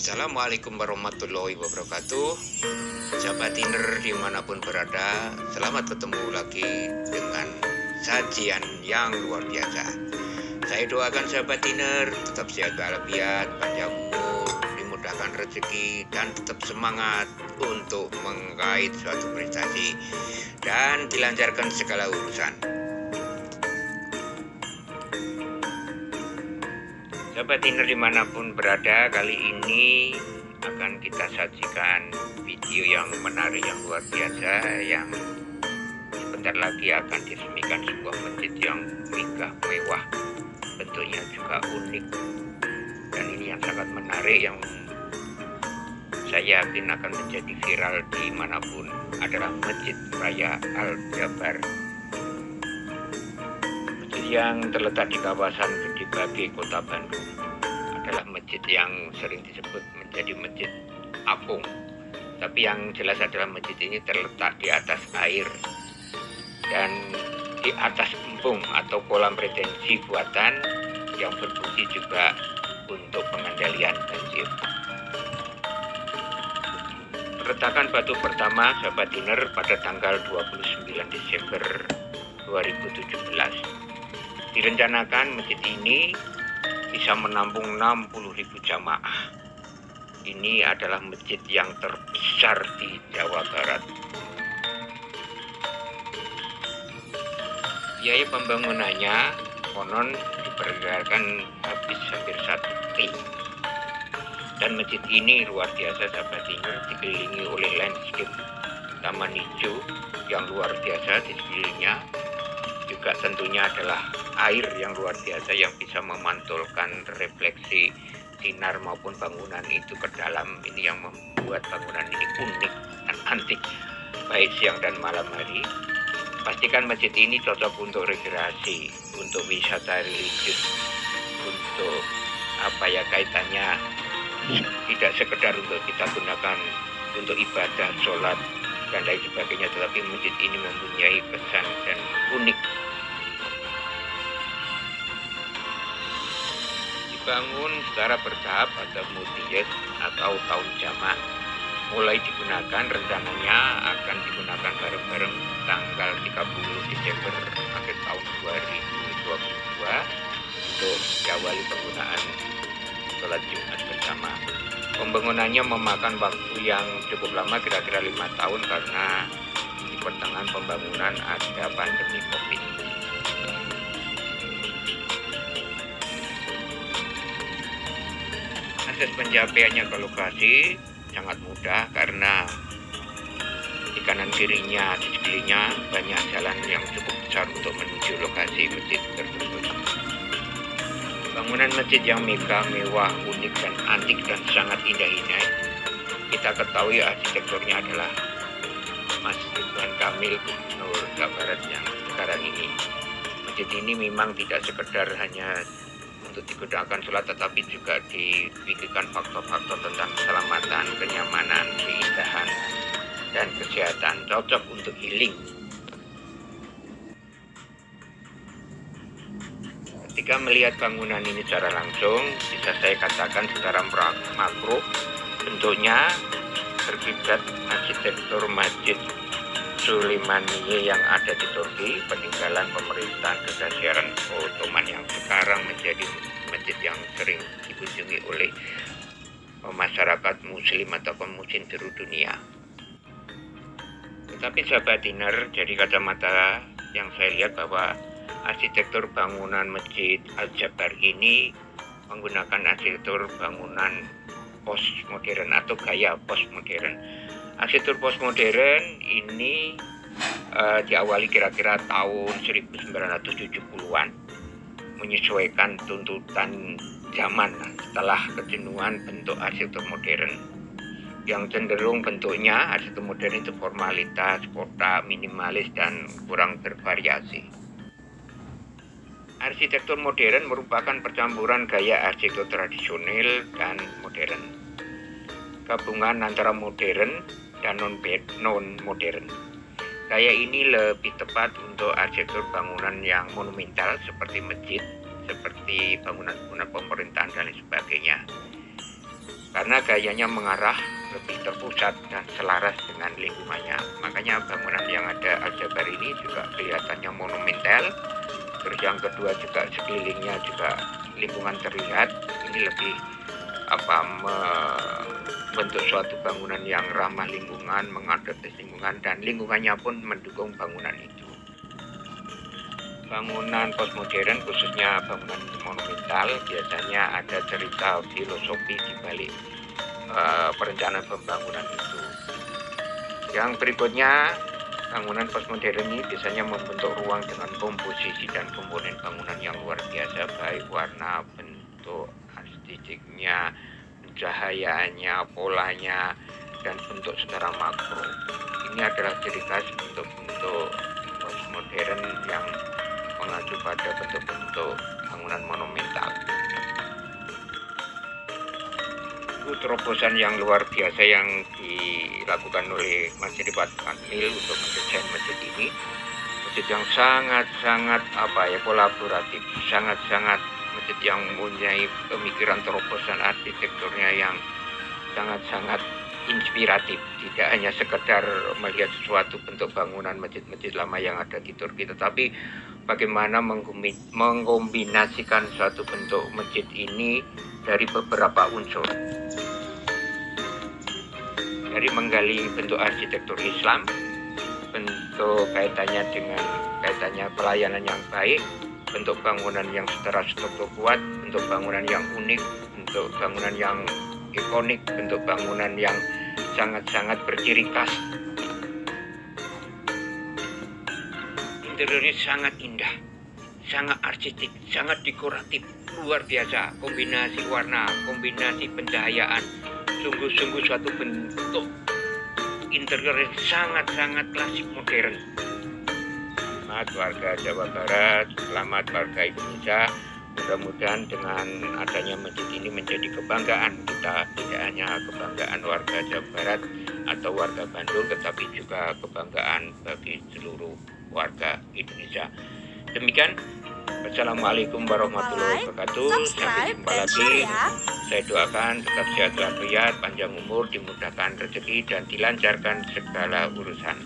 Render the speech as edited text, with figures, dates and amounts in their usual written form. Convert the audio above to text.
Assalamualaikum warahmatullahi wabarakatuh. Sahabat Tiner dimanapun berada, selamat ketemu lagi dengan sajian yang luar biasa. Saya doakan sahabat Tiner tetap sehat walafiat, panjang umur, dimudahkan rezeki, dan tetap semangat untuk mengait suatu prestasi dan dilancarkan segala urusan. Sahabat Tiner dimanapun berada, kali ini akan kita sajikan video yang menarik, yang luar biasa, yang sebentar lagi akan diresmikan sebuah masjid yang megah mewah, bentuknya juga unik, dan ini yang sangat menarik, yang saya yakin akan menjadi viral dimanapun, adalah Masjid Raya Al-Jabar yang terletak di kawasan Gede Bage, Kota Bandung. Adalah masjid yang sering disebut menjadi masjid apung, tapi yang jelas adalah masjid ini terletak di atas air dan di atas embung atau kolam retensi buatan yang berfungsi juga untuk pengendalian banjir. Peletakan batu pertama sahabat Tiner pada tanggal 29 Desember 2017. Direncanakan masjid ini bisa menampung 60.000 jamaah. Ini adalah masjid yang terbesar di Jawa Barat. Biaya pembangunannya konon diperkirakan habis hampir 1 T. Dan masjid ini luar biasa sahabat Tiner, dikelilingi oleh landscape taman hijau yang luar biasa di sekelilingnya. Juga tentunya adalah air yang luar biasa yang bisa memantulkan refleksi sinar maupun bangunan itu ke dalam. Ini yang membuat bangunan ini unik dan antik baik siang dan malam hari. Pastikan masjid ini cocok untuk rekreasi, untuk wisata religius, untuk kaitannya tidak sekedar untuk kita gunakan untuk ibadah, sholat, dan lain sebagainya, tetapi masjid ini mempunyai kesan dan unik. Dibangun secara bertahap atau multi-years atau tahun jamak, mulai digunakan, rencananya akan digunakan bareng-bareng tanggal 30 Desember akhir tahun 2022 untuk diawali penggunaan sholat Jumat bersama. Pembangunannya memakan waktu yang cukup lama, kira-kira 5 tahun, karena di pertengahan pembangunan ada pandemi COVID. Akses pencapaiannya ke lokasi sangat mudah karena di kanan kirinya, di sekelilingnya banyak jalan yang cukup besar untuk menuju lokasi masjid tersebut. Bangunan masjid yang megah, mewah, unik, dan antik, dan sangat indah. Kita ketahui arsitekturnya adalah Mas Ridwan Kamil, Gubernur Jawa Barat yang sekarang ini. Masjid ini memang tidak sekedar hanya untuk digunakan sholat, tetapi juga dipikirkan faktor-faktor tentang keselamatan, kenyamanan, keindahan, dan kesehatan, cocok untuk healing. Ketika melihat bangunan ini secara langsung, bisa saya katakan secara makro, bentuknya berkiblat arsitektur Masjid Sulaimaniye yang ada di Turki, peninggalan pemerintahan Kedasaran Ottoman yang sekarang menjadi masjid yang sering dikunjungi oleh masyarakat muslim ataupun muslim seluruh dunia. Tetapi sahabat Tiner, dari kacamata yang saya lihat bahwa arsitektur bangunan Masjid Al-Jabar ini menggunakan arsitektur bangunan postmodern atau gaya postmodern. Arsitektur postmodern ini diawali kira-kira tahun 1970-an, menyesuaikan tuntutan zaman setelah kejenuhan bentuk arsitektur modern yang cenderung bentuknya arsitektur modern itu formalitas, kotak, minimalis, dan kurang bervariasi. Arsitektur modern merupakan percampuran gaya arsitektur tradisional dan modern, gabungan antara modern dan non-modern. Gaya ini lebih tepat untuk arsitektur bangunan yang monumental seperti masjid, seperti bangunan-bangunan pemerintahan dan lain sebagainya. karena gayanya mengarah lebih terpusat dan selaras dengan lingkungannya. Makanya bangunan yang ada Al-Jabar ini juga kelihatannya monumental. Terus yang kedua juga sekelilingnya juga lingkungan terlihat. Ini lebih membentuk suatu bangunan yang ramah lingkungan, mengadopsi lingkungan, dan lingkungannya pun mendukung bangunan itu. Bangunan postmodern, khususnya bangunan monumental, biasanya ada cerita filosofi di balik perencanaan pembangunan itu. Yang berikutnya, bangunan postmodern ini biasanya membentuk ruang dengan komposisi dan komponen bangunan yang luar biasa, baik warna, bentuk, estetiknya, pencahayaannya, polanya, dan bentuk secara makro. Ini adalah ciri khas bentuk-bentuk postmodern yang mengacu pada bentuk-bentuk bangunan monumental. Itu terobosan yang luar biasa yang dilakukan oleh Masjid Fatmil untuk mendesain masjid ini. Masjid yang sangat-sangat kolaboratif, sangat-sangat masjid yang mempunyai pemikiran terobosan arsitekturnya yang sangat-sangat inspiratif. Tidak hanya sekedar melihat suatu bentuk bangunan masjid-masjid lama yang ada di Turki, tetapi bagaimana mengkombinasikan suatu bentuk masjid ini dari beberapa unsur. Dari menggali bentuk arsitektur Islam, bentuk kaitannya pelayanan yang baik, bentuk bangunan yang secara struktur kuat, bentuk bangunan yang unik, bentuk bangunan yang ikonik, bentuk bangunan yang sangat-sangat berciri khas. Interiornya sangat indah, sangat artistik, sangat dekoratif, luar biasa. Kombinasi warna, kombinasi pencahayaan, sungguh-sungguh suatu bentuk interior yang sangat-sangat klasik modern. Selamat warga Jawa Barat, selamat warga Indonesia. Mudah-mudahan dengan adanya masjid ini menjadi kebanggaan kita, tidak hanya kebanggaan warga Jawa Barat atau warga Bandung, tetapi juga kebanggaan bagi seluruh warga Indonesia. Demikian, Assalamualaikum warahmatullahi wabarakatuh. Sampai jumpa lagi. Saya doakan tetap sehat walafiat, panjang umur, dimudahkan rezeki, dan dilancarkan segala urusan.